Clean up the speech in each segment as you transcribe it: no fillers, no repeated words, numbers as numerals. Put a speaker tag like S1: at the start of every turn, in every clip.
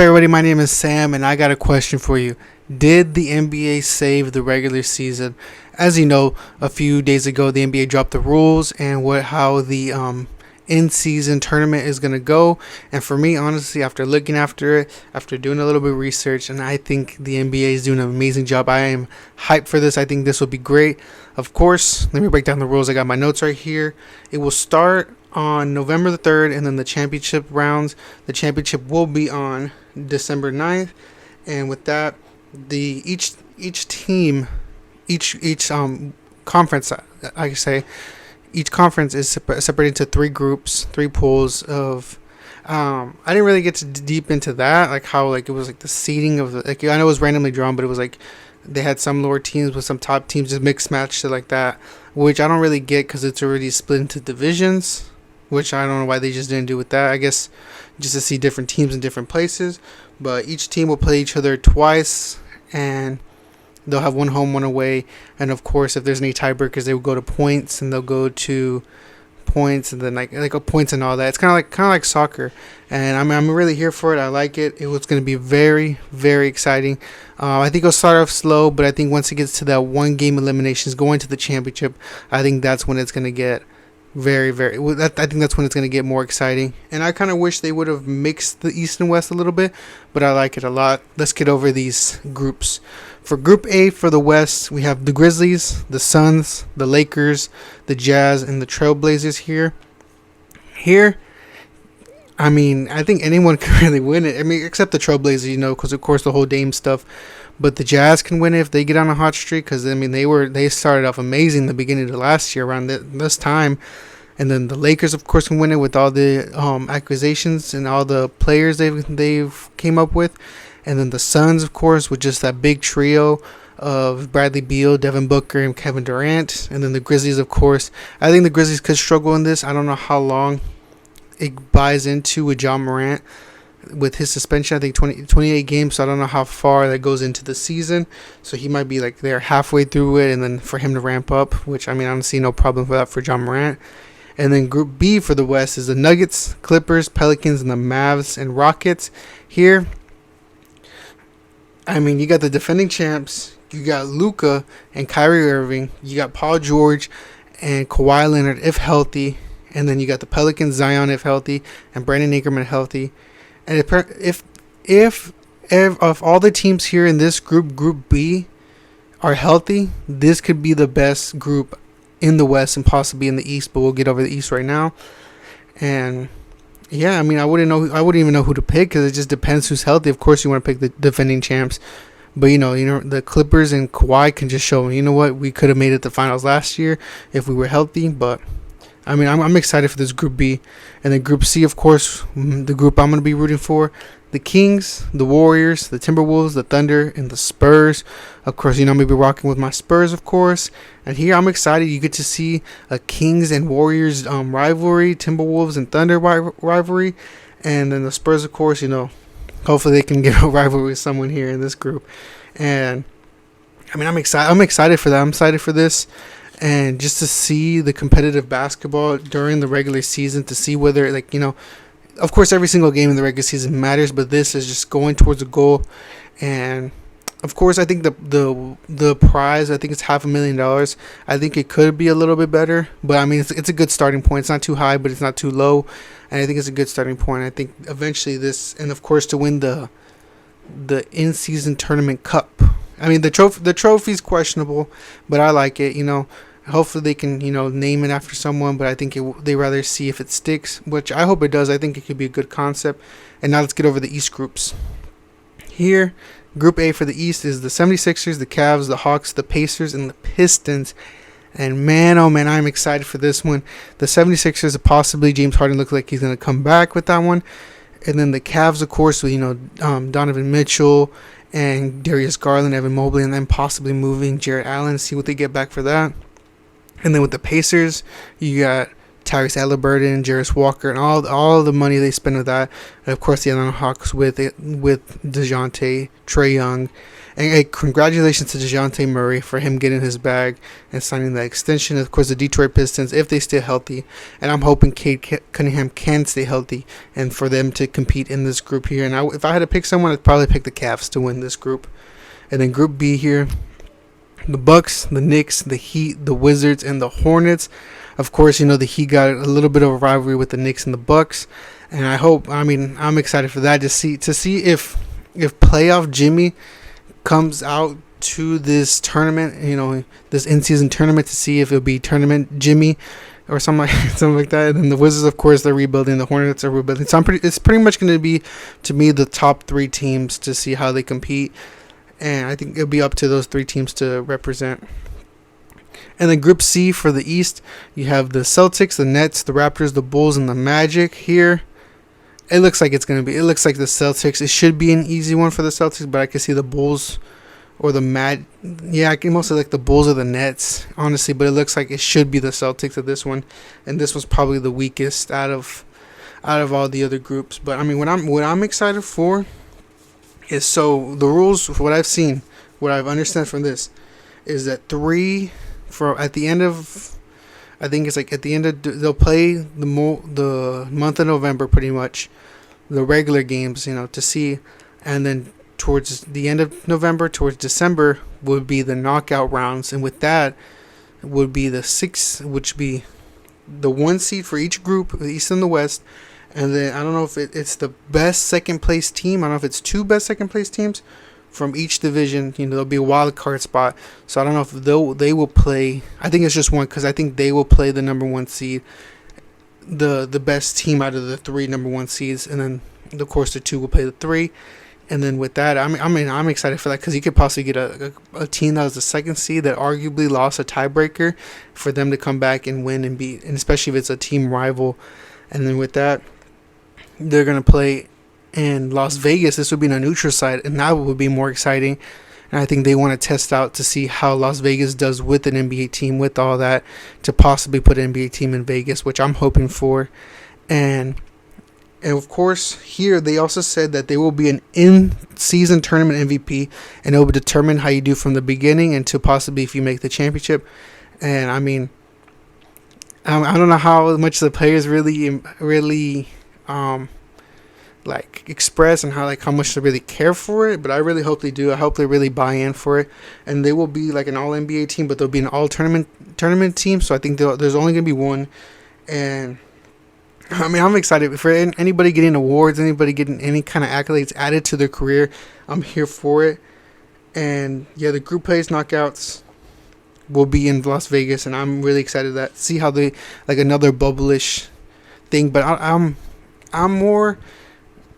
S1: everybody? My name is Sam, and I got a question for you. Did the NBA save the regular season? As you know, a few days ago, the NBA dropped the rules and how the in-season tournament is gonna go. And for me, honestly, after looking after it, after doing a little bit of research, and I think the NBA is doing an amazing job. I am hyped for this. I think this will be great. Of course, let me break down the rules. I got my notes right here. It will start on November the 3rd, and then the championship rounds. The championship will be on December 9th, and with that, the each team, each conference, I say, each conference is separated into three groups, three pools of. I didn't really get deep into that, like how it was the seeding of the, I know it was randomly drawn, but it was they had some lower teams with some top teams, just mixed match shit like that, which I don't really get because it's already split into divisions, which I don't know why they just didn't do with that. I guess just to see different teams in different places. But each team will play each other twice, and they'll have one home, one away. And of course, if there's any tiebreakers, they will go to points, and they'll go to points, and then points and all that. It's kind of like soccer, and I'm really here for it. I like it. It was going to be very, very exciting. I think it'll start off slow, but I think once it gets to that one game eliminations, going to the championship, I think that's when it's going to get very, very. I think that's when it's going to get more exciting. And I kind of wish they would have mixed the East and West a little bit, but I like it a lot. Let's get over these groups. For Group A for the West, we have the Grizzlies, the Suns, the Lakers, the Jazz, and the Trailblazers here. I think anyone can really win it. Except the Trailblazers, because of course the whole Dame stuff. But the Jazz can win it if they get on a hot streak, because they started off amazing the beginning of last year around this time. And then the Lakers, of course, can win it with all the acquisitions and all the players they've came up with. And then the Suns, of course, with just that big trio of Bradley Beal, Devin Booker, and Kevin Durant. And then the Grizzlies, of course. I think the Grizzlies could struggle in this. I don't know how long it buys into with John Morant with his suspension. I think 28 games, so I don't know how far that goes into the season. So he might be there halfway through it, and then for him to ramp up, which I don't see no problem for that for John Morant. And then Group B for the West is the Nuggets, Clippers, Pelicans, and the Mavs and Rockets. Here, you got the defending champs. You got Luka and Kyrie Irving. You got Paul George and Kawhi Leonard if healthy. And then you got the Pelicans, Zion if healthy, and Brandon Ingram if healthy. And if all the teams here in this Group B, are healthy, this could be the best group in the West and possibly in the East. But we'll get over the East right now. And yeah, I wouldn't even know who to pick because it just depends who's healthy. Of course, you want to pick the defending champs, but the Clippers and Kawhi can just show, what, we could have made it to the finals last year if we were healthy. But I'm excited for this Group B. And then Group C, of course, the group I'm going to be rooting for, the Kings, the Warriors, the Timberwolves, the Thunder, and the Spurs. Of course, I'm going to be rocking with my Spurs, of course. And here I'm excited. You get to see a Kings and Warriors rivalry, Timberwolves and Thunder rivalry. And then the Spurs, of course, hopefully they can get a rivalry with someone here in this group. And I'm excited. I'm excited for that. I'm excited for this. And just to see the competitive basketball during the regular season, to see whether, of course, every single game in the regular season matters, but this is just going towards a goal. And of course, I think the prize, I think it's $500,000. I think it could be a little bit better, but it's a good starting point. It's not too high, but it's not too low, and I think it's a good starting point. I think eventually this, and of course, to win the in-season tournament cup. The trophy's questionable, but I like it. Hopefully they can, name it after someone, but I think they rather see if it sticks, which I hope it does. I think it could be a good concept. And now let's get over the East groups. Here, Group A for the East is the 76ers, the Cavs, the Hawks, the Pacers, and the Pistons. And man, oh man, I'm excited for this one. The 76ers, possibly James Harden looks like he's going to come back with that one. And then the Cavs, of course, with, Donovan Mitchell and Darius Garland, Evan Mobley, and then possibly moving Jarrett Allen, see what they get back for that. And then with the Pacers, you got Tyrese Halliburton, Jarris Walker, and all the money they spend with that. And of course, the Atlanta Hawks with DeJounte, Trae Young. And hey, congratulations to DeJounte Murray for him getting his bag and signing that extension. Of course, the Detroit Pistons, if they stay healthy, and I'm hoping Cade Cunningham can stay healthy, and for them to compete in this group here. And if I had to pick someone, I'd probably pick the Cavs to win this group. And then Group B here, the Bucks, the Knicks, the Heat, the Wizards, and the Hornets. Of course, the Heat got a little bit of a rivalry with the Knicks and the Bucks, and I'm excited for that to see if playoff Jimmy comes out to this tournament, this in-season tournament, to see if it'll be tournament Jimmy or something like that. And then the Wizards, of course, they're rebuilding. The Hornets are rebuilding. So it's pretty much going to be, to me, the top three teams to see how they compete. And I think it'll be up to those three teams to represent. And then Group C for the East, you have the Celtics, the Nets, the Raptors, the Bulls, and the Magic here. It looks like the Celtics. It should be an easy one for the Celtics, but I can see the Bulls or the I can mostly like the Bulls or the Nets, honestly. But it looks like it should be the Celtics of this one, and this was probably the weakest out of all the other groups. But I mean, what I'm excited for is, so the rules, what I've seen, what I've understood from this, is that at the end of, I think it's like at the end of, they'll play the month of November, pretty much, the regular games, to see, and then towards the end of November, towards December, would be the knockout rounds, and with that would be the which be the one seed for each group, the East and the West, and then I don't know if it's the best second place team. I don't know if it's two best second place teams from each division. There'll be a wild card spot. So I don't know if they will play. I think it's just one, because I think they will play the number one seed, the best team out of the three number one seeds, and then of course the two will play the three. And then with that, I'm excited for that, because you could possibly get a team that was the second seed that arguably lost a tiebreaker, for them to come back and win and beat, and especially if it's a team rival. And then with that, they're gonna play in Las Vegas. This would be on a neutral site, and that would be more exciting. And I think they want to test out to see how Las Vegas does with an NBA team, with all that, to possibly put an NBA team in Vegas, which I'm hoping for. And of course, here they also said that there will be an in-season tournament MVP, and it will determine how you do from the beginning and to possibly if you make the championship. And I mean, I don't know how much the players really like express, and how much they really care for it, but I really hope they do. I hope they really buy in for it, and they will be like an all NBA team, but they'll be an all tournament team. So I think there's only gonna be one. And I mean, I'm excited for anybody getting awards, anybody getting any kind of accolades added to their career. I'm here for it. And yeah, the group plays knockouts will be in Las Vegas, and I'm really excited to see how they, like, another bubble-ish thing. But I'm more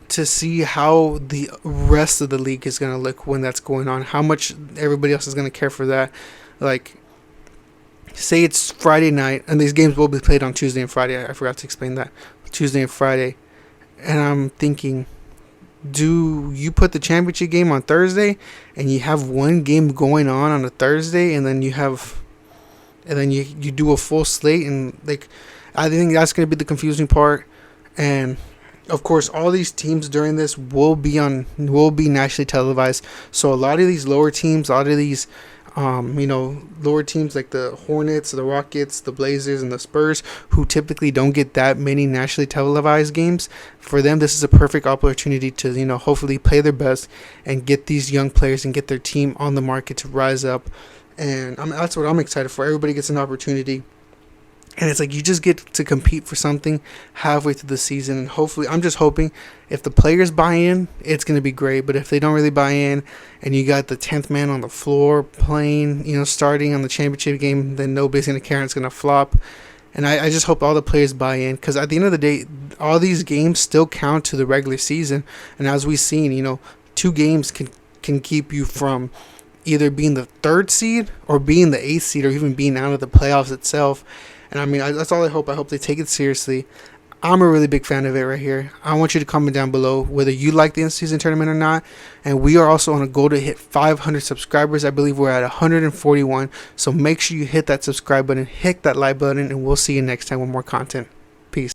S1: to see how the rest of the league is going to look when that's going on, how much everybody else is going to care for that. Like, say it's Friday night, and these games will be played on Tuesday and Friday. I forgot to explain that. Tuesday and Friday. And I'm thinking, do you put the championship game on Thursday, and you have one game going on a Thursday, and then you do a full slate? And like, I think that's going to be the confusing part. And of course, all these teams during this will be nationally televised. So a lot of these lower teams, a lot of these lower teams like the Hornets, the Rockets, the Blazers, and the Spurs, who typically don't get that many nationally televised games, for them this is a perfect opportunity to hopefully play their best and get these young players and get their team on the market to rise up. And that's what I'm excited for. Everybody gets an opportunity. And it's like you just get to compete for something halfway through the season. And hopefully, I'm just hoping if the players buy in, it's going to be great. But if they don't really buy in, and you got the 10th man on the floor playing, starting on the championship game, then nobody's going to care and it's going to flop. And I just hope all the players buy in, because at the end of the day, all these games still count to the regular season. And as we've seen, 2 games can keep you from either being the 3rd seed or being the 8th seed or even being out of the playoffs itself. And I mean, that's all I hope. I hope they take it seriously. I'm a really big fan of it right here. I want you to comment down below whether you like the in-season tournament or not. And we are also on a goal to hit 500 subscribers. I believe we're at 141. So make sure you hit that subscribe button, hit that like button, and we'll see you next time with more content.